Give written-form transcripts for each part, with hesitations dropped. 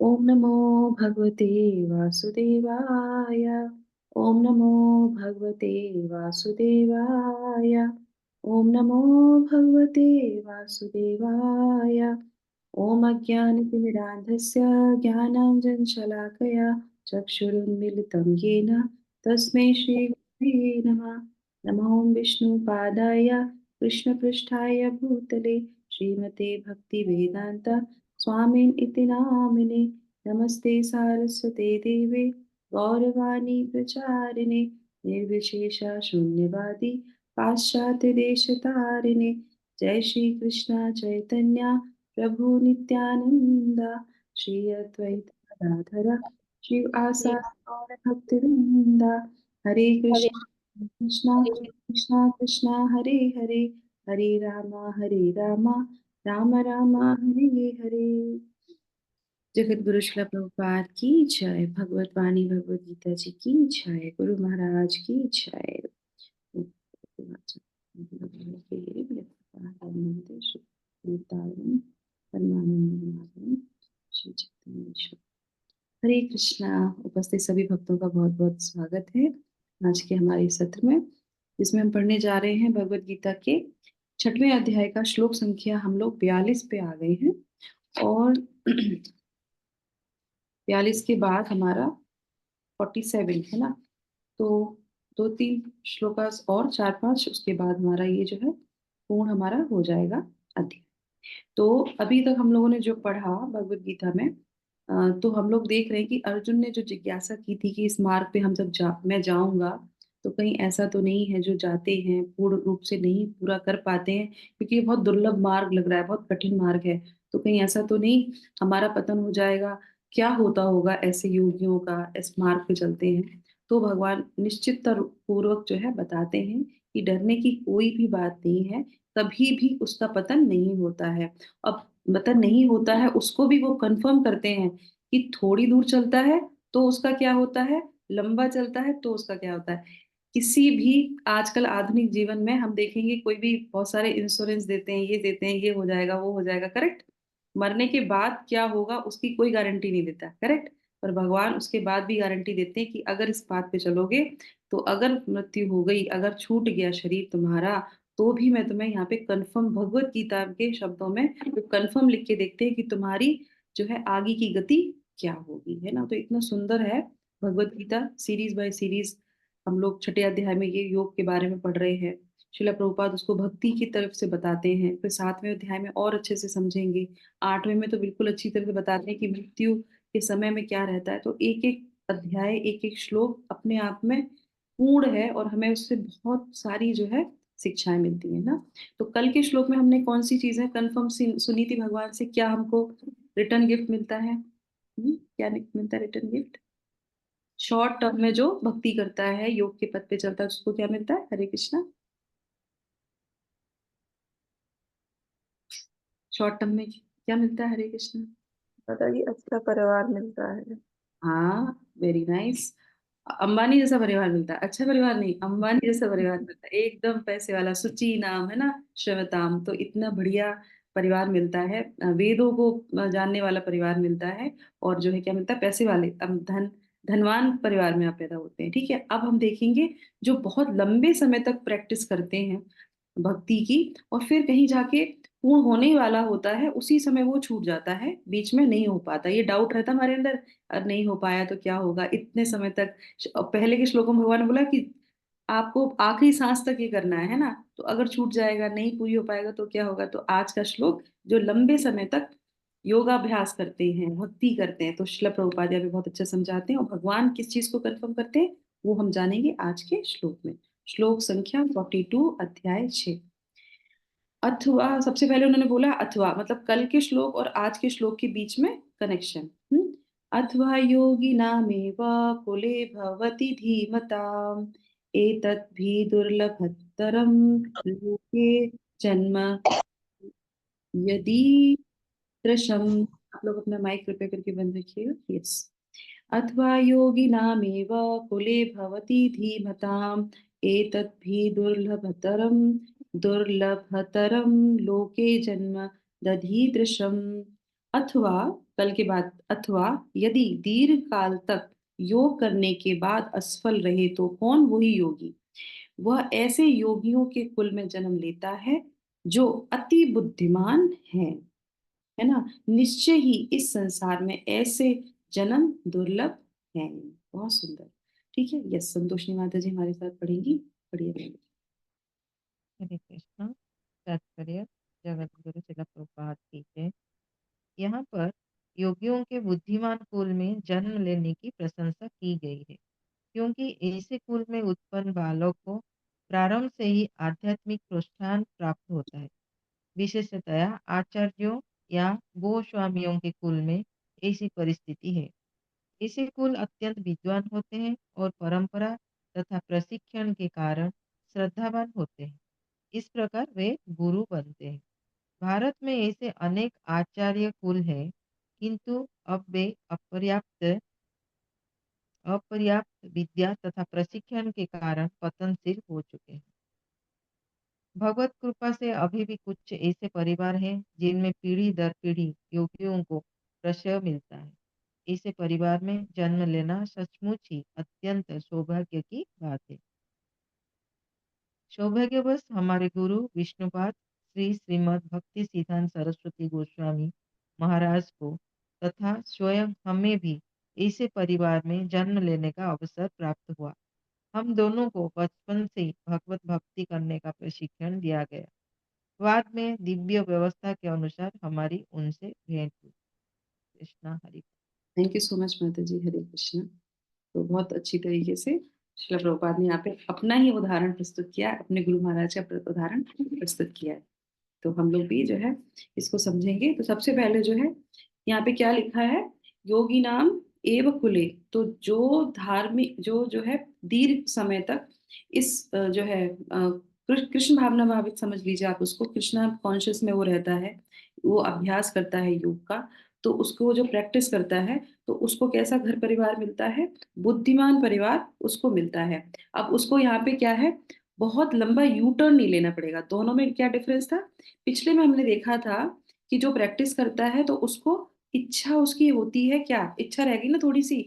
ओम नमो भगवते वासुदेवाय। ओम नमो भगवते वासुदेवाय। ओम नमो भगवते वासुदेवाय। ओम अज्ञानतिमिरान्धस्य ज्ञानाञ्जनशलाकया चक्षुरुन्मीलितं येन तस्मै श्रीगुरवे नमः। नमो विष्णुपादाय कृष्णपृष्ठाय भूतले श्रीमते भक्तिवेदान्त स्वामिन् इति नामिने। नमस्ते सारस्वते देवे गौरवाणी प्रचारिणे निर्विशेष शून्यवादी पाश्चात्यदेशतारिणे। जय श्री कृष्ण चैतन्य प्रभु नित्यानंद श्री अद्वैत गदाधर शिव हरे आसाद गौर भक्तवृंद। हरे हरे कृष्णा कृष्णा कृष्णा कृष्णा हरे हरे हरे राम राम राम हरे हरे। जगत गुरु श्रील प्रभुपाद की जय। भगवत वाणी भगवत गीता जी की जय। गुरु महाराज की जय। हरे कृष्णा। उपस्थित सभी भक्तों का बहुत बहुत स्वागत है आज के हमारे सत्र में, जिसमें हम पढ़ने जा रहे हैं भगवत गीता के 6वें अध्याय का श्लोक संख्या हम लोग 42 पे आ गए हैं। और 42 के बाद हमारा 47 है ना। तो दो तीन श्लोकास और चार पांच, उसके बाद हमारा ये जो है पूर्ण हमारा हो जाएगा अध्याय। तो अभी तक हम लोगों ने जो पढ़ा भगवत गीता में, तो हम लोग देख रहे हैं कि अर्जुन ने जो जिज्ञासा की थी कि इस मार्ग पे हम जब मैं जाऊंगा तो कहीं ऐसा तो नहीं है जो जाते हैं पूर्ण रूप से नहीं पूरा कर पाते हैं, क्योंकि ये बहुत दुर्लभ मार्ग लग रहा है, बहुत कठिन मार्ग है। तो कहीं ऐसा तो नहीं हमारा पतन हो जाएगा। क्या होता होगा ऐसे योगियों का इस मार्ग पे चलते हैं। तो भगवान निश्चित पूर्वक जो है बताते हैं कि डरने की कोई भी बात नहीं है, कभी भी उसका पतन नहीं होता है। अब पतन नहीं होता है उसको भी वो कंफर्म करते हैं कि थोड़ी दूर चलता है तो उसका क्या होता है, लंबा चलता है तो उसका क्या होता है। किसी भी आजकल आधुनिक जीवन में हम देखेंगे कोई भी बहुत सारे इंश्योरेंस देते हैं, ये देते हैं, ये हो जाएगा वो हो जाएगा, करेक्ट। मरने के बाद क्या होगा उसकी कोई गारंटी नहीं देता, करेक्ट। पर भगवान उसके बाद भी गारंटी देते हैं कि अगर इस बात पे चलोगे तो अगर मृत्यु हो गई, अगर छूट गया शरीर तुम्हारा, तो भी मैं तुम्हें यहाँ पे कंफर्म भगवत गीता के शब्दों में कंफर्म लिख के देखते हैं कि तुम्हारी जो है आगे की गति क्या होगी, है ना। तो इतना सुंदर है Bhagavad Gita, series by series हम लोग 6ठे अध्याय में ये योग के बारे में पढ़ रहे हैं। शिला प्रभुपाद उसको भक्ति की तरफ से बताते हैं, फिर 7वें अध्याय में और अच्छे से समझेंगे। 8वें में तो बिल्कुल अच्छी तरह से बताते हैं कि मृत्यु के समय में क्या रहता है। तो एक एक अध्याय एक एक श्लोक अपने आप में पूर्ण है और हमें उससे बहुत सारी जो है शिक्षाएं मिलती है ना। तो कल के श्लोक में हमने कौन सी चीजें कंफर्म सुनी थी भगवान से, क्या हमको रिटर्न गिफ्ट मिलता है। क्या मिलता है रिटर्न गिफ्ट। शॉर्ट टर्म में जो भक्ति करता है योग के पथ पे चलता है उसको क्या मिलता है, हरे कृष्णा। शॉर्ट टर्म में क्या मिलता है, हरे कृष्णा। बताइए, अच्छा परिवार मिलता है। हाँ, वेरी नाइस। अंबानी जैसा परिवार मिलता है, अच्छा परिवार नहीं, अंबानी जैसा परिवार मिलता है, एकदम पैसे वाला, सुची नाम है ना, श्वेताम, तो इतना बढ़िया परिवार मिलता है। वेदों को जानने वाला परिवार मिलता है। और जो है क्या मिलता है, पैसे वाले धनवान परिवार में आप पैदा होते हैं, ठीक है। अब हम देखेंगे जो बहुत लंबे समय तक प्रैक्टिस करते हैं भक्ति की, और फिर कहीं जाके पूर्ण होने ही वाला होता है उसी समय वो छूट जाता है, बीच में नहीं हो पाता। ये डाउट रहता है हमारे अंदर, और नहीं हो पाया तो क्या होगा इतने समय तक। पहले के श्लोकों में भगवान ने बोला कि आपको आखिरी सांस तक ये करना है ना, तो अगर छूट जाएगा नहीं पूरी हो पाएगा तो क्या होगा। तो आज का श्लोक जो लंबे समय तक योगाभ्यास करते हैं भक्ति करते हैं, तो श्रील प्रभुपाद यहाँ पे बहुत अच्छा समझाते हैं और भगवान किस चीज को कंफर्म करते हैं वो हम जानेंगे आज के श्लोक में। श्लोक संख्या 42 अध्याय 6। अथवा, सबसे पहले उन्होंने बोला अथवा मतलब कल के श्लोक और आज के श्लोक के बीच में कनेक्शन। अथवा योगिनामेव कुले भवति धीमताम् एतद्भि दुर्लभतरं लोके जन्म यदि दृशम। आप लोग अपना माइक कृपया करके बंद रखिएगा, यस। अथवा योगिनामेव कुले भवति धीमताम् एतद्भि दुर्लभतरं लोके जन्म दधीदृशम्। अथवा कल के बाद अथवा यदि दीर्घ काल तक योग करने के बाद असफल रहे तो कौन वही योगी? वह ऐसे योगियों के कुल में जन्म लेता है जो अति बुद्धिमान हैं, है ना? निश्चय ही इस संसार में ऐसे जन्म दुर्लभ हैं। बहुत सुंदर। ठीक है, यस, संतोषी माता जी हमारे साथ पढ़ेंगी। पढ़िए बहन। हरे कृष्ण। तात्पर्य जगत गुरु शिला प्रभुपाद की जय। यहाँ पर योगियों के बुद्धिमान कुल में जन्म लेने की प्रशंसा की गई है, क्योंकि ऐसे कुल में उत्पन्न बालक को प्रारंभ से ही आध्यात्मिक प्रोत्साहन प्राप्त होता है। विशेषतया आचार्यों या गोस्वामियों के कुल में ऐसी परिस्थिति है। ऐसे कुल अत्यंत विद्वान होते हैं और परंपरा तथा प्रशिक्षण के कारण श्रद्धावान होते हैं। इस प्रकार वे गुरु बनते हैं। भारत में ऐसे अनेक आचार्य कुल हैं, किंतु अब वे अपर्याप्त विद्या तथा प्रशिक्षण के कारण पतनशील हो चुके हैं। भगवत कृपा से अभी भी कुछ ऐसे परिवार हैं जिनमें पीढ़ी दर पीढ़ी योगियों को प्रशय मिलता है। ऐसे परिवार में जन्म लेना सचमुच ही अत्यंत सौभाग्य की बात है। सौभाग्यवश हमारे गुरु विष्णुपाद श्री श्रीमद् भक्ति सिद्धांत सरस्वती गोस्वामी महाराज को तथा स्वयं हमें भी ऐसे परिवार में जन्म लेने का अवसर प्राप्त हुआ। हम दोनों को बचपन से ही भगवत भक्ति करने का प्रशिक्षण दिया गया। बाद में दिव्य व्यवस्था के अनुसार हमारी उनसे भेंट हुई। Krishna Hari. Thank you so much माता जी। हरे कृष्ण। तो बहुत अच्छी तरीके से श्रील प्रभुपाद ने यहाँ पे अपना ही उदाहरण प्रस्तुत किया है, अपने गुरु महाराज का उदाहरण प्रस्तुत किया है। तो हम लोग भी जो है इसको समझेंगे। तो सबसे पहले जो है यहाँ पे क्या लिखा है, योगी नाम एव कुले। तो जो धार्मिक जो है दीर्घ समय तक इस जो है कृष्ण भावना भावित समझ लीजिए आप उसको, कृष्णा कॉन्शियस में वो रहता है, वो अभ्यास करता है योग का। तो उसको जो प्रैक्टिस करता है तो उसको कैसा घर परिवार मिलता है? बुद्धिमान परिवार उसको मिलता है। अब उसको यहाँ पे क्या है, बहुत लंबा यू टर्न नहीं लेना पड़ेगा। दोनों में क्या डिफरेंस था? पिछले में हमने देखा था कि जो प्रैक्टिस करता है तो उसको इच्छा उसकी होती है, क्या इच्छा रहेगी ना थोड़ी सी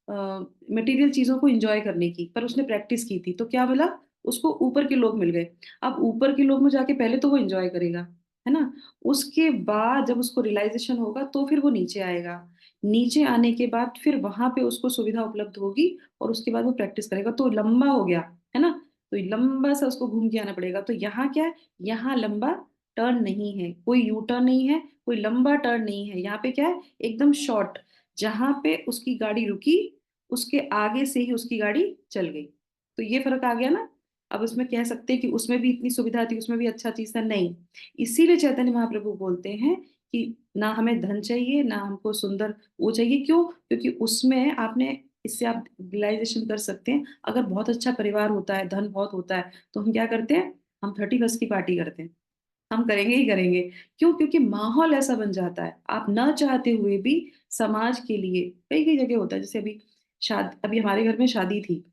मटेरियल चीजों को एंजॉय करने की, पर उसने प्रैक्टिस की थी तो क्या मिला उसको? ऊपर के लोग मिल गए। अब ऊपर के लोग में जाके पहले तो वो एंजॉय करेगा, है ना? उसके बाद जब उसको रियलाइजेशन होगा तो फिर वो नीचे आएगा। नीचे आने के बाद फिर वहां पे उसको सुविधा उपलब्ध होगी और उसके बाद वो प्रैक्टिस करेगा। तो लंबा हो गया, है ना? तो लंबा सा उसको घूम के आना पड़ेगा। तो यहाँ क्या है, यहाँ लंबा टर्न नहीं है, कोई यू टर्न नहीं है, कोई लंबा टर्न नहीं है। यहाँ पे क्या है, एकदम शॉर्ट। जहां पे उसकी गाड़ी रुकी उसके आगे से ही उसकी गाड़ी चल गई। तो ये फर्क आ गया ना। अब उसमें कह सकते हैं कि उसमें भी इतनी सुविधा थी, उसमें भी अच्छा चीज था, नहीं। इसीलिए चैतन्य महाप्रभु बोलते हैं कि ना हमें धन चाहिए ना हमको सुंदर वो चाहिए। क्यों? क्योंकि उसमें आपने, इससे आप रियलाइजेशन कर सकते हैं, अगर बहुत अच्छा परिवार होता है, धन बहुत होता है, तो हम क्या करते हैं? हम 31 की पार्टी करते हैं। हम करेंगे ही करेंगे। क्यों? क्योंकि माहौल ऐसा बन जाता है, आप न चाहते हुए भी समाज के लिए। कई कई जगह होता है, जैसे अभी हमारे घर में शादी थी,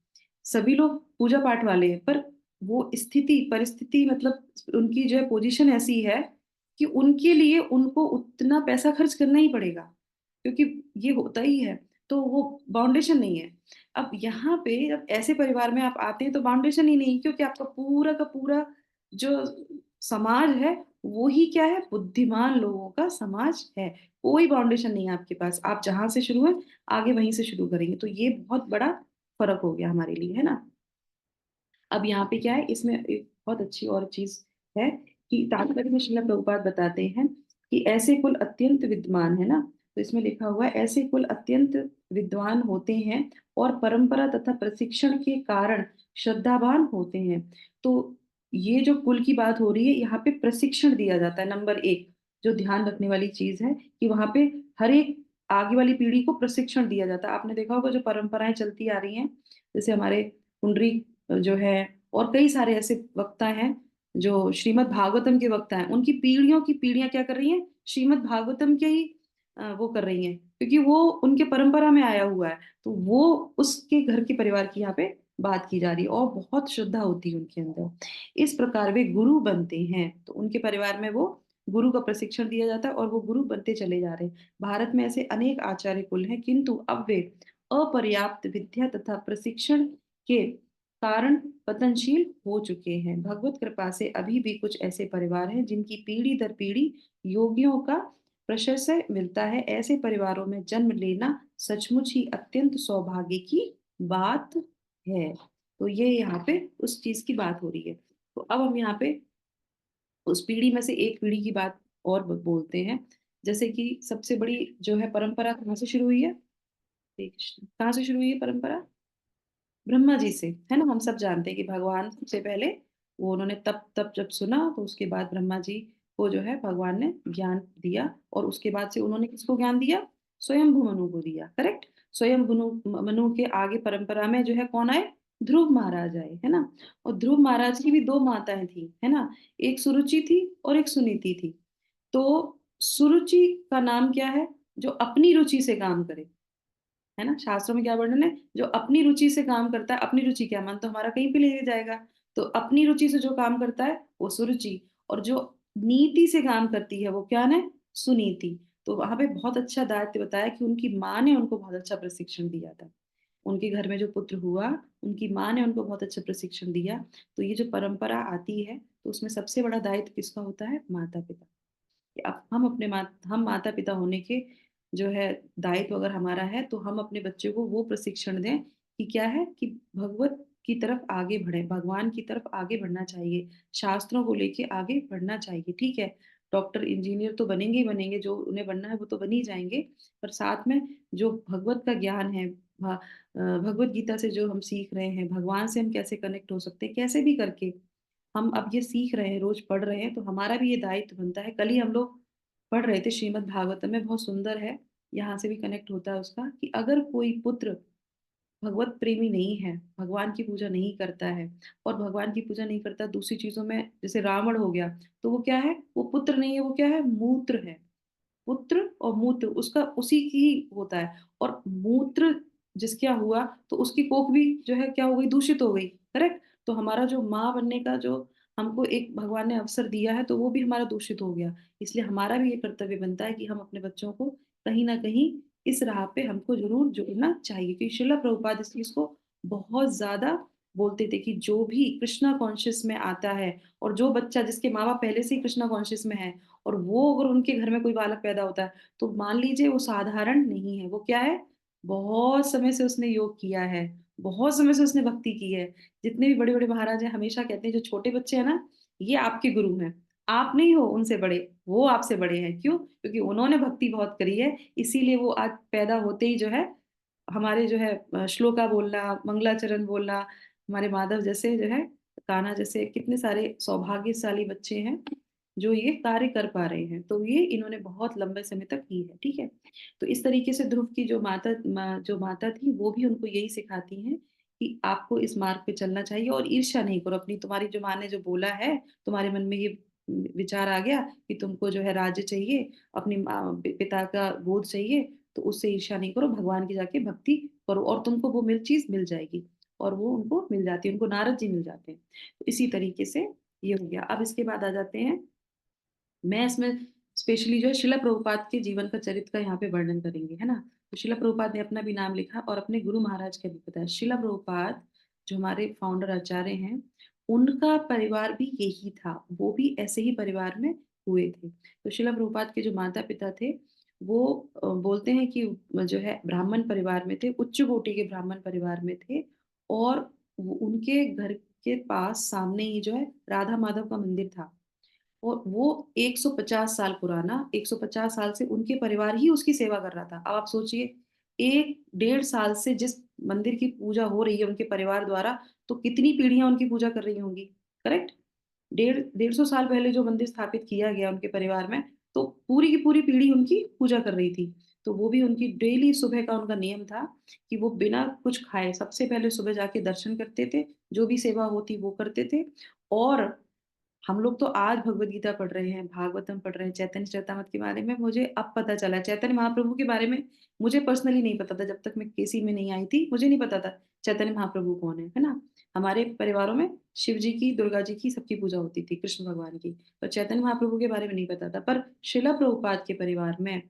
सभी लोग पूजा पाठ वाले हैं, पर वो स्थिति परिस्थिति मतलब उनकी जो है पोजीशन ऐसी है कि उनके लिए उनको उतना पैसा खर्च करना ही पड़ेगा, क्योंकि ये होता ही है। तो वो बाउंडेशन नहीं है। अब यहाँ पे जब ऐसे परिवार में आप आते हैं तो बाउंडेशन ही नहीं, क्योंकि आपका पूरा का पूरा जो समाज है वो ही क्या है, बुद्धिमान लोगों का समाज है। कोई बाउंडेशन नहीं है आपके पास, आप जहां से शुरू है आगे वहीं से शुरू करेंगे। तो ये बहुत बड़ा फर्क हो गया हमारे लिए, है ना? अब यहाँ पे क्या है, इसमें एक बहुत अच्छी और चीज है कि तात्पर्य में श्रील प्रभुपाद बताते हैं कि ऐसे कुल अत्यंत विद्वान है ना। तो इसमें लिखा हुआ है ऐसे कुल अत्यंत विद्वान होते हैं और परंपरा तथा प्रशिक्षण के कारण श्रद्धावान होते हैं। तो ये जो कुल की बात हो रही है, यहाँ पे प्रशिक्षण दिया जाता है। नंबर एक जो ध्यान रखने वाली चीज है कि वहां पे हर एक आगे वाली पीढ़ी को प्रशिक्षण दिया जाता है। आपने देखा होगा जो परंपराएं चलती आ रही हैं, जैसे हमारे कुंडरी जो है, और कई सारे ऐसे वक्ता हैं जो श्रीमद् भागवतम के वक्ता हैं, उनकी पीढ़ियों की पीढ़ियां क्या कर रही हैं? श्रीमद् भागवतम के ही वो कर रही हैं, क्योंकि वो उनके परंपरा में आया हुआ है। तो वो उसके घर के परिवार की यहाँ पे बात की जा रही है और बहुत श्रद्धा होती है उनके अंदर। इस प्रकार वे गुरु बनते हैं। तो उनके परिवार में वो गुरु का प्रशिक्षण दिया जाता है और वो गुरु बनते चले जा रहे हैं। भारत में ऐसे अनेक आचार्य कुल हैं, किंतु अब वे अपर्याप्त विद्या तथा प्रशिक्षण के कारण पतनशील हो चुके हैं। भगवत कृपा से अभी भी कुछ ऐसे परिवार हैं जिनकी पीढ़ी दर पीढ़ी योगियों का प्रशंसा मिलता है। ऐसे परिवारों में जन्म लेना सचमुच ही अत्यंत सौभाग्य की बात है। तो ये यहाँ पे उस चीज की बात हो रही है। तो अब हम यहाँ पे उस पीढ़ी में से एक पीढ़ी की बात और बोलते हैं। जैसे कि सबसे बड़ी जो है परंपरा कहाँ से शुरू हुई है? हरे कृष्ण। कहाँ से शुरू हुई है परंपरा? ब्रह्मा जी से, है ना? हम सब जानते हैं कि भगवान सबसे पहले वो उन्होंने तप तप जब सुना तो उसके बाद ब्रह्मा जी को जो है भगवान ने ज्ञान दिया, और उसके बाद से उन्होंने किसको ज्ञान दिया? स्वयंभू मनु को दिया। करेक्ट। स्वयं मनु के आगे परंपरा में जो है कौन आए? ध्रुव महाराज आए, है ना? और ध्रुव महाराज की भी दो माताएं थी, है ना? एक सुरुचि थी और एक सुनीति थी। तो सुरुचि का नाम क्या है? जो अपनी रुचि से काम करे, है ना? शास्त्रों में क्या वर्णन है? जो अपनी रुचि से काम करता है। अपनी रुचि क्या? मन तो हमारा कहीं पे ले जाएगा। तो अपनी रुचि से जो काम करता है वो सुरुचि, और जो नीति से काम करती है वो क्या है? सुनीति। तो वहां पे बहुत अच्छा दायित्व बताया कि उनकी माँ ने उनको बहुत अच्छा प्रशिक्षण दिया था। उनके घर में जो पुत्र हुआ, उनकी माँ ने उनको बहुत अच्छा प्रशिक्षण दिया। तो ये जो परंपरा आती है, तो उसमें सबसे बड़ा दायित्व किसका होता है? माता पिता। कि अब हम माता पिता होने के जो है दायित्व अगर हमारा है, तो हम अपने बच्चे को वो प्रशिक्षण दें कि क्या है कि भगवत की तरफ आगे बढ़े, भगवान की तरफ आगे बढ़ना चाहिए, शास्त्रों को लेके आगे बढ़ना चाहिए। ठीक है, डॉक्टर इंजीनियर तो बनेंगे ही बनेंगे, जो उन्हें बनना है वो तो बन ही जाएंगे, पर साथ में जो भगवत का ज्ञान है, भगवत गीता से जो हम सीख रहे हैं, भगवान से हम कैसे कनेक्ट हो सकते हैं, कैसे भी करके हम अब ये सीख रहे हैं, रोज पढ़ रहे हैं, तो हमारा भी ये दायित्व बनता है। कल ही हम लोग पढ़ रहे थे श्रीमद् भागवतम में, बहुत सुंदर है, यहाँ से भी कनेक्ट होता है उसका, कि अगर कोई पुत्र भगवत प्रेमी नहीं है, भगवान की पूजा नहीं करता है, और भगवान की पूजा नहीं करता दूसरी चीजों में, जैसे रावण हो गया, तो वो क्या है? वो पुत्र नहीं है, वो क्या है? मूत्र है। पुत्र और मूत्र उसका उसी की ही होता है। और मूत्र जिसका हुआ, तो उसकी कोख भी जो है क्या हो गई? दूषित हो गई। करेक्ट। तो हमारा जो माँ बनने का जो हमको एक भगवान ने अवसर दिया है, तो वो भी हमारा दूषित हो गया। इसलिए हमारा भी ये कर्तव्य बनता है कि हम अपने बच्चों को कहीं ना कहीं इस राह पे हमको जरूर जोड़ना चाहिए। क्योंकि श्रील प्रभुपाद इस चीज को बहुत ज्यादा बोलते थे कि जो भी कृष्णा कॉन्शियस में आता है, और जो बच्चा जिसके माँ बाप पहले से ही कृष्णा कॉन्शियस में है, और वो अगर उनके घर में कोई बालक पैदा होता है, तो मान लीजिए वो साधारण नहीं है। वो क्या है? बहुत समय से उसने योग किया है, बहुत समय से उसने भक्ति की है। जितने भी बड़े बड़े महाराज हैं हमेशा कहते हैं जो छोटे बच्चे हैं ना, ये आपके गुरु हैं। आप नहीं हो उनसे बड़े, वो आपसे बड़े हैं। क्यों? क्योंकि उन्होंने भक्ति बहुत करी है, इसीलिए वो आज पैदा होते ही जो है हमारे जो है श्लोका बोलना, मंगलाचरण बोलना, हमारे माधव जैसे जो है, कान्हा जैसे कितने सारे सौभाग्यशाली बच्चे हैं जो ये कार्य कर पा रहे हैं। तो ये इन्होंने बहुत लंबे समय तक की है। ठीक है। तो इस तरीके से ध्रुव की जो माता थी, वो भी उनको यही सिखाती हैं कि आपको इस मार्ग पे चलना चाहिए, और ईर्ष्या नहीं करो अपनी। तुम्हारी जो माँ ने जो बोला है, तुम्हारे मन में ये विचार आ गया कि तुमको जो है राज्य चाहिए, अपनी पिता का गोद चाहिए, तो उससे ईर्ष्या नहीं करो, भगवान की जाके भक्ति करो, और तुमको वो चीज मिल जाएगी। और वो उनको मिल जाती है, उनको नारद जी मिल जाते हैं। तो इसी तरीके से ये हो गया। अब इसके बाद आ जाते हैं, मैं इसमें स्पेशली जो है शिला प्रभुपाद के जीवन का चरित्र का यहाँ पे वर्णन करेंगे, है ना? तो शिला प्रभुपाद ने अपना भी नाम लिखा और अपने गुरु महाराज का भी बताया। शिला प्रभुपाद जो हमारे फाउंडर आचार्य हैं, उनका परिवार भी यही था, वो भी ऐसे ही परिवार में हुए थे। तो शिला प्रभुपाद के जो माता पिता थे, वो बोलते हैं कि जो है ब्राह्मण परिवार में थे, उच्च कोटि के ब्राह्मण परिवार में थे। और उनके घर के पास सामने ही जो है राधा माधव का मंदिर था, और वो 150 साल पुराना, 150 साल से उनके परिवार ही उसकी सेवा कर रहा था। अब आप सोचिए, 1 डेढ़ साल से जिस मंदिर की पूजा हो रही है उनके परिवार द्वारा, तो कितनी पीढ़ियां उनकी पूजा कर रही होंगी। करेक्ट। 150 साल पहले जो मंदिर स्थापित किया गया उनके परिवार में, तो पूरी की पूरी पीढ़ी उनकी पूजा कर रही थी। तो वो भी उनकी डेली सुबह का उनका नियम था कि वो बिना कुछ खाए सबसे पहले सुबह जाके दर्शन करते थे, जो भी सेवा होती वो करते थे। और हम लोग तो आज भगवत गीता पढ़ रहे हैं, भागवतम पढ़ रहे हैं, चैतन्य चरितामृत के बारे में मुझे अब पता चला। चैतन्य महाप्रभु के बारे में मुझे पर्सनली नहीं पता था, जब तक मैं केसी में नहीं आई थी मुझे नहीं पता था चैतन्य महाप्रभु कौन है ना। हमारे परिवारों में शिव जी की, दुर्गा जी की, सबकी पूजा होती थी, कृष्ण भगवान की। तो चैतन्य महाप्रभु के बारे में नहीं पता था। पर शिला प्रभुपाद के परिवार में,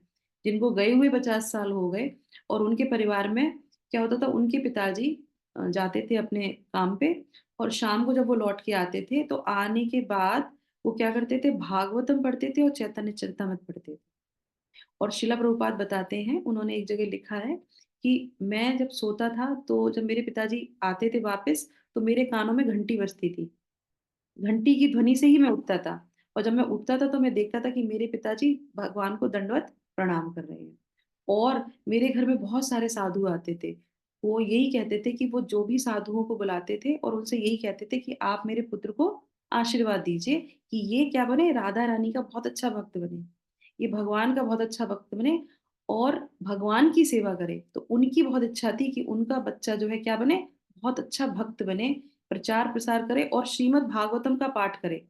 जिनको गए हुए 50 साल हो गए, और उनके परिवार में क्या होता था, उनके पिताजी जाते थे अपने काम पे, और शाम को जब वो लौट के आते थे तो आने के बाद वो क्या करते थे, भागवतम पढ़ते थे और चैतन्य चरितामृत पढ़ते थे। और शिला प्रभुपाद बताते हैं, उन्होंने एक जगह लिखा है कि मैं जब सोता था तो जब मेरे पिताजी आते थे वापस, तो मेरे कानों में घंटी बजती थी, घंटी की ध्वनि से ही मैं उठता था। और जब मैं उठता था तो मैं देखता था कि मेरे पिताजी भगवान को दंडवत प्रणाम कर रहे हैं। और मेरे घर में बहुत सारे साधु आते थे। वो यही कहते थे कि वो जो भी साधुओं को बुलाते थे और उनसे यही कहते थे कि आप मेरे पुत्र को आशीर्वाद दीजिए कि ये क्या बने, राधा रानी का बहुत अच्छा भक्त बने, ये भगवान का बहुत अच्छा भक्त बने और भगवान की सेवा करे। तो उनकी बहुत इच्छा थी कि उनका बच्चा जो है क्या बने, बहुत अच्छा भक्त बने, प्रचार प्रसार करे और श्रीमद् भागवतम का पाठ करे,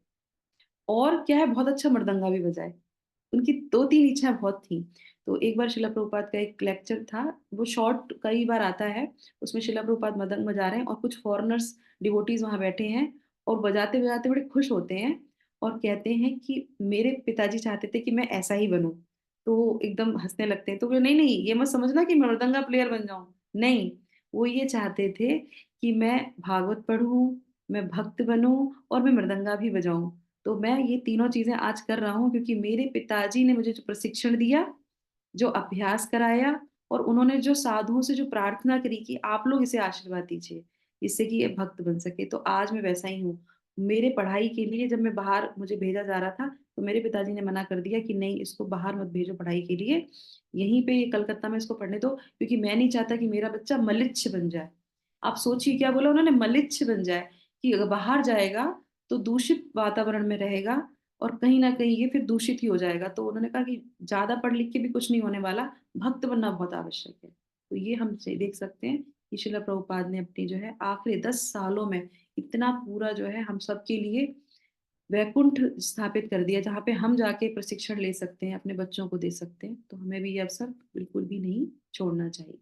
और क्या है, बहुत अच्छा मृदंगा भी बजाए। उनकी 2-3 इच्छाएं बहुत थी। तो एक बार शिला प्रभुपाद का एक लेक्चर था, वो शॉर्ट कई बार आता है, उसमें शिला प्रभुपाद मृदंग बजा रहे हैं और कुछ फॉरेनर्स डिवोटीज वहां बैठे हैं, और बजाते बजाते बड़े खुश होते हैं और कहते हैं कि मेरे पिताजी चाहते थे कि मैं ऐसा ही बनूं। तो वो एकदम हंसने लगते हैं, तो वो नहीं नहीं, ये मत समझना कि मैं मृदंगा प्लेयर बन जाऊं, नहीं। वो ये चाहते थे कि मैं भागवत पढ़ूं, मैं भक्त बनूं और मैं मृदंगा भी बजाऊं। तो मैं ये तीनों चीजें आज कर रहा हूँ क्योंकि मेरे पिताजी ने मुझे जो प्रशिक्षण दिया, जो अभ्यास कराया, और उन्होंने जो साधुओं से जो प्रार्थना करी कि आप लोग इसे आशीर्वाद दीजिए इससे कि ये भक्त बन सके, तो आज मैं वैसा ही हूँ। मेरे पढ़ाई के लिए जब मैं बाहर, मुझे भेजा जा रहा था, तो मेरे पिताजी ने मना कर दिया कि नहीं, इसको बाहर मत भेजो पढ़ाई के लिए, यहीं पे ये कलकत्ता में इसको पढ़ने दो, क्योंकि मैं नहीं चाहता कि मेरा बच्चा मलिच्छ बन जाए। आप सोचिए क्या बोला उन्होंने, मलिच्छ बन जाए, कि अगर बाहर जाएगा तो दूषित वातावरण में रहेगा और कहीं ना कहीं ये फिर दूषित ही हो जाएगा। तो उन्होंने कहा कि ज्यादा पढ़ लिख के भी कुछ नहीं होने वाला, भक्त बनना बहुत आवश्यक है। तो ये हम देख सकते हैं कि शिला प्रभुपाद ने अपनी जो है आखिरी 10 सालों में इतना पूरा जो है हम सबके लिए वैकुंठ स्थापित कर दिया, जहाँ पे हम जाके प्रशिक्षण ले सकते हैं, अपने बच्चों को दे सकते हैं। तो हमें भी ये अवसर बिल्कुल भी नहीं छोड़ना चाहिए,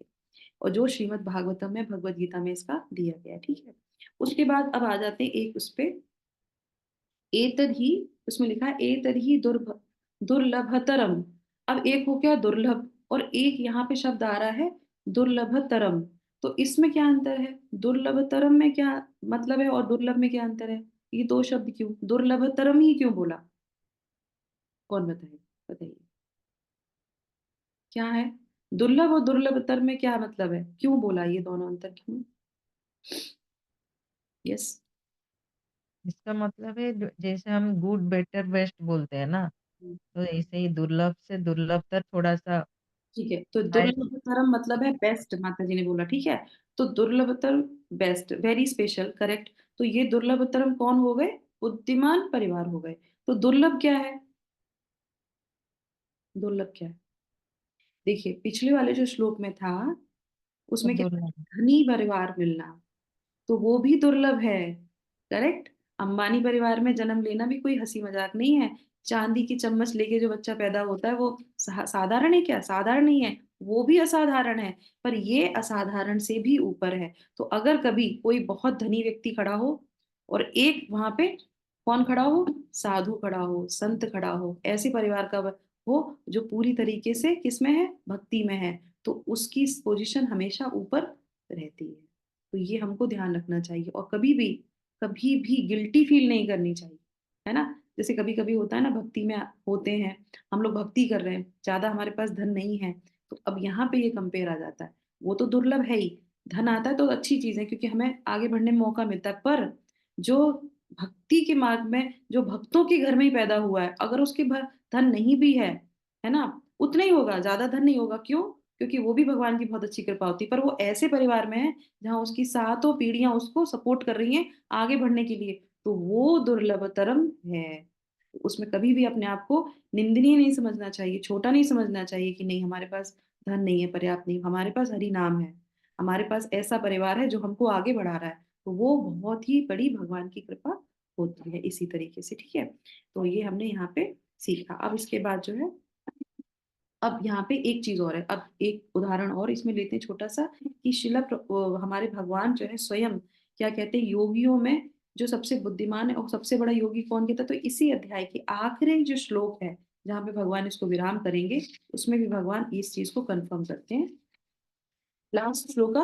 और जो श्रीमद् भागवतम में, भगवत गीता में इसका दिया गया है, ठीक है। उसके बाद अब आ जाते हैं एक उस पे, एतद ही, उसमें लिखा है एतद ही दुर्लभतरम। अब एक हो गया दुर्लभ, और एक यहाँ पे शब्द आ रहा है दुर्लभतरम। तो इसमें क्या अंतर है, दुर्लभतरम में क्या मतलब है और दुर्लभ में क्या अंतर है, ये दो शब्द क्यों, दुर्लभतरम ही क्यों बोला, कौन बताए, बताइए क्या है, दुर्लभ और दुर्लभतर में क्या मतलब है, क्यों बोला, ये दोनों अंतर क्यों। यस। इसका मतलब है जैसे हम गुड बेटर बेस्ट बोलते हैं ना, तो ऐसे ही दुर्लभ से दुर्लभतर थोड़ा सा ठीक है, तो हाई। दुर्लभतरम मतलब है बेस्ट, माता जी ने बोला, ठीक है। तो दुर्लभतर, बेस्ट, वेरी स्पेशल, करेक्ट। तो ये दुर्लभतरम कौन हो गए, बुद्धिमान परिवार हो गए। तो दुर्लभ क्या है, दुर्लभ क्या है, देखिए पिछले वाले जो श्लोक में था तो उसमें क्या था? दुर्लभ। धनी परिवार मिलना, तो वो भी दुर्लभ है, करेक्ट। अंबानी परिवार में जन्म लेना भी कोई हंसी मजाक नहीं है। चांदी की चम्मच लेके जो बच्चा पैदा होता है वो साधारण है क्या, साधारण नहीं है, वो भी असाधारण है। पर ये असाधारण से भी ऊपर है। तो अगर कभी कोई बहुत धनी व्यक्ति खड़ा हो और एक वहां पे कौन खड़ा हो, साधु खड़ा हो, संत खड़ा हो, ऐसे परिवार का हो जो पूरी तरीके से किसमें है, भक्ति में है, तो उसकी पोजीशन हमेशा ऊपर रहती है। तो ये हमको ध्यान रखना चाहिए, और कभी भी गिल्टी फील नहीं करनी चाहिए, है ना। जैसे कभी कभी होता है ना, भक्ति में होते हैं, हम लोग भक्ति कर रहे हैं, ज्यादा हमारे पास धन नहीं है, तो अब यहाँ पे ये कंपेयर आ जाता है। वो तो दुर्लभ है ही, धन आता है तो अच्छी चीज है क्योंकि हमें आगे बढ़ने में मौका मिलता है। पर जो भक्ति के मार्ग में, जो भक्तों के घर में ही पैदा हुआ है, अगर उसके धन नहीं भी है ना, उतना ही होगा, ज्यादा धन नहीं होगा, क्यों, क्योंकि वो भी भगवान की बहुत अच्छी कृपा होती है, पर वो ऐसे परिवार में है जहाँ उसकी सातों पीढ़ियां उसको सपोर्ट कर रही हैं आगे बढ़ने के लिए, तो वो दुर्लभतरम है। उसमें कभी भी अपने आप को निंदनीय नहीं समझना चाहिए, छोटा नहीं समझना चाहिए कि नहीं हमारे पास धन नहीं है, पर्याप्त नहीं, हमारे पास हरि नाम है, हमारे पास ऐसा परिवार है जो हमको आगे बढ़ा रहा है, तो वो बहुत ही बड़ी भगवान की कृपा होती है इसी तरीके से, ठीक है। तो ये हमने यहाँ पे सीखा। अब इसके बाद जो है, अब यहाँ पे एक चीज और है, अब एक उदाहरण और इसमें लेते हैं छोटा सा, कि हमारे भगवान जो है स्वयं क्या कहते हैं, योगियों में जो सबसे बुद्धिमान है और सबसे बड़ा योगी कौन कहता है, तो इसी अध्याय के आखिरी जो श्लोक है जहाँ पे भगवान इसको विराम करेंगे, उसमें भी भगवान इस चीज को कंफर्म करते हैं। लास्ट श्लोक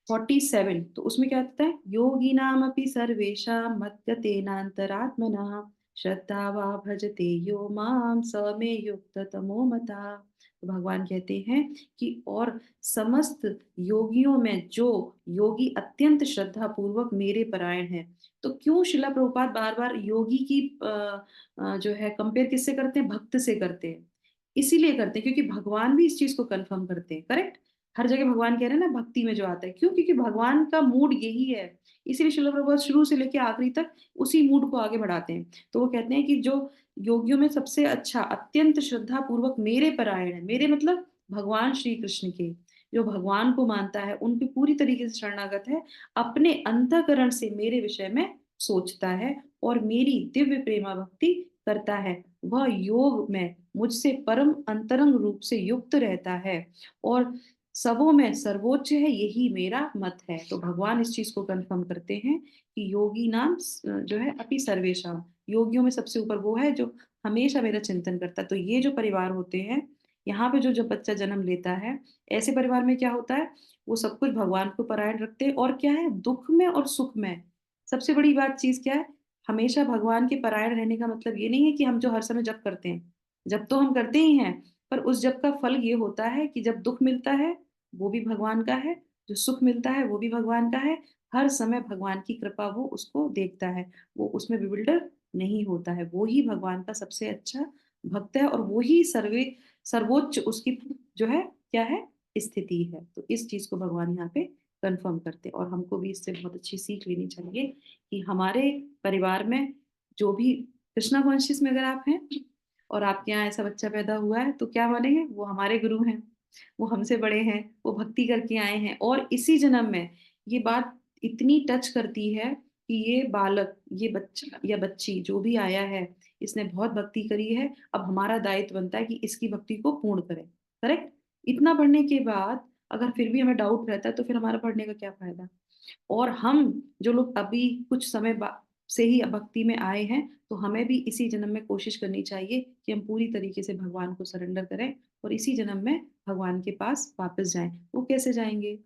47, तो उसमें क्या कहता है, योगी नाम अपि सर्वेशा मद्गतेनांतरात्मना श्रद्धा वा भजते यो माम स मे युक्त तमो मता। तो भगवान कहते हैं कि और समस्त योगियों में जो योगी अत्यंत श्रद्धा पूर्वक मेरे परायण है। तो क्यों शिला प्रभुपाद बार बार योगी की जो है कंपेयर किससे करते हैं, भक्त से करते हैं। इसीलिए करते हैं क्योंकि भगवान भी इस चीज को कंफर्म करते हैं, करेक्ट। हर जगह भगवान कह रहे हैं ना भक्ति में जो आता है, क्यों, क्योंकि भगवान का मूड यही है। इसीलिए श्रील प्रभुपाद शुरू से लेकर आखिरी तक उसी मूड को आगे बढ़ाते हैं। तो वो कहते हैं कि जो योगियों में सबसे अच्छा अत्यंत श्रद्धा पूर्वक मेरे परायण है, मेरे मतलब भगवान श्री कृष्ण के, जो भगवान को मानता है, उनकी पूरी तरीके से शरणागत है, अपने अंतःकरण से मेरे विषय में सोचता है और मेरी दिव्य प्रेमा भक्ति करता है, वह योग में मुझसे परम अंतरंग रूप से युक्त रहता है और सबों में सर्वोच्च है, यही मेरा मत है। तो भगवान इस चीज को कंफर्म करते हैं कि योगी नाम जो है अपि सर्वेशा, योगियों में सबसे ऊपर वो है जो हमेशा मेरा चिंतन करता है। तो ये जो परिवार होते हैं, यहाँ पे जो जब बच्चा जन्म लेता है, ऐसे परिवार में क्या होता है, वो सब कुछ भगवान को परायण रखते हैं। और क्या है, दुख में और सुख में सबसे बड़ी बात चीज क्या है, हमेशा भगवान के परायण रहने का मतलब ये नहीं है कि हम जो हर समय जप करते हैं, जब तो हम करते ही हैं, पर उस जप का फल ये होता है कि जब दुख मिलता है वो भी भगवान का है, जो सुख मिलता है वो भी भगवान का है। हर समय भगवान की कृपा वो उसको देखता है, वो उसमें बिल्डर नहीं होता है, वो ही भगवान का सबसे अच्छा भक्त है और वो ही सर्वोच्च उसकी जो है क्या है, स्थिति है। तो इस चीज को भगवान यहाँ पे कंफर्म करते हैं और हमको भी इससे बहुत अच्छी सीख लेनी चाहिए कि हमारे परिवार में जो भी कृष्णा कॉन्शियस में अगर आप हैं और आपके यहाँ ऐसा बच्चा पैदा हुआ है, तो क्या मानेंगे, वो हमारे गुरु हैं, वो हमसे बड़े हैं, वो भक्ति करके आए हैं और इसी जन्म में ये बात इतनी टच करती है कि ये बालक, ये बच्चा या बच्ची जो भी आया है, इसने बहुत भक्ति करी है, अब हमारा दायित्व बनता है कि इसकी भक्ति को पूर्ण करें, करेक्ट। इतना पढ़ने के बाद अगर फिर भी हमें डाउट रहता है तो फिर हमारा पढ़ने का क्या फायदा। और हम जो लोग अभी कुछ समय से ही भक्ति में आए हैं, तो हमें भी इसी जन्म में कोशिश करनी चाहिए कि हम पूरी तरीके से भगवान को सरेंडर करें और इसी जन्म में भगवान के पास वापस जाएं। वो कैसे जाएंगे,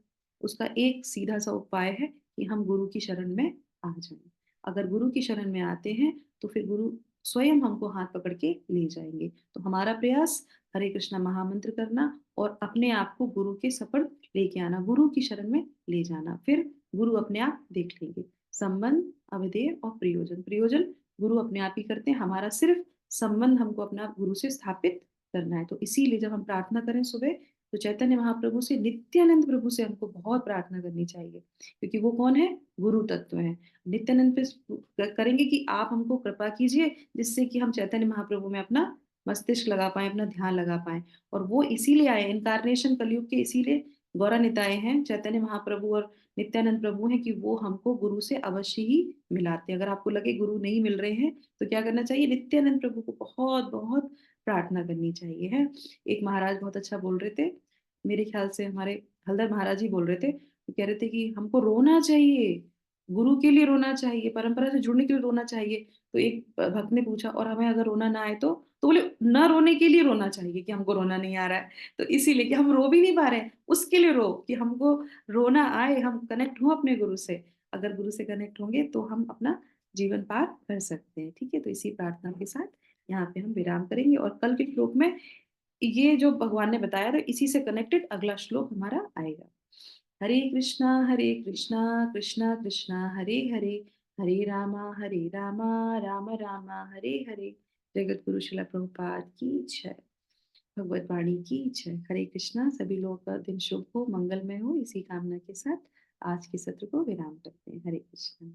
उसका एक सीधा सा उपाय है कि हम गुरु की शरण में आ जाएं। अगर गुरु की शरण में आते हैं तो फिर गुरु स्वयं हमको हाथ पकड़ के ले जाएंगे। तो हमारा प्रयास हरे कृष्णा महामंत्र करना और अपने आप को गुरु के सफल लेके आना, गुरु की शरण में ले जाना, फिर गुरु अपने आप देख लेंगे। संबंध, अवधेय और प्रयोजन, प्रयोजन गुरु अपने आप ही करते हैं, हमारा सिर्फ संबंध हमको अपना गुरु से स्थापित करना है। तो इसीलिए जब हम प्रार्थना करें सुबह, तो चैतन्य महाप्रभु से, नित्यानंद प्रभु से हमको बहुत प्रार्थना करनी चाहिए, क्योंकि वो कौन है, गुरु तत्व है। नित्यानंद पे करेंगे कि आप हमको कृपा कीजिए जिससे कि हम चैतन्य महाप्रभु में अपना मस्तिष्क लगा पाए, अपना ध्यान लगा पाए। और वो इसीलिए आए, इनकारनेशन कलयुग के इसीलिए गौरानिताए हैं, चैतन्य महाप्रभु और नित्यानंद प्रभु हैं, कि वो हमको गुरु से अवश्य ही मिलाते हैं। अगर आपको लगे गुरु नहीं मिल रहे हैं तो क्या करना चाहिए, नित्यानंद प्रभु को बहुत बहुत प्रार्थना करनी चाहिए है। एक महाराज बहुत अच्छा बोल रहे थे, मेरे ख्याल से हमारे हल्दर महाराज ही बोल रहे थे, वो कह रहे थे कि हमको रोना चाहिए, गुरु के लिए रोना चाहिए, परंपरा से जुड़ने के लिए रोना चाहिए। तो एक भक्त ने पूछा, और हमें अगर रोना ना आए तो बोले न रोने के लिए रोना चाहिए, कि हमको रोना नहीं आ रहा है तो इसीलिए कि हम रो भी नहीं पा रहे हैं, उसके लिए रो कि हमको रोना आए, हम कनेक्ट हों अपने गुरु से। अगर गुरु से कनेक्ट होंगे तो हम अपना जीवन पार कर सकते हैं, ठीक है। तो इसी प्रार्थना के साथ यहाँ पे हम विराम करेंगे और कल के श्लोक में ये जो भगवान ने बताया था इसी से कनेक्टेड अगला श्लोक हमारा आएगा। हरे कृष्णा कृष्णा कृष्णा हरे हरे, हरे रामा राम राम हरे हरे। जगत गुरु शिला प्रभुपाद की जय, भगवत वाणी की जय। हरे कृष्णा, सभी लोगों का दिन शुभ हो, मंगलमय हो, इसी कामना के साथ आज के सत्र को विराम करते हैं। हरे कृष्णा।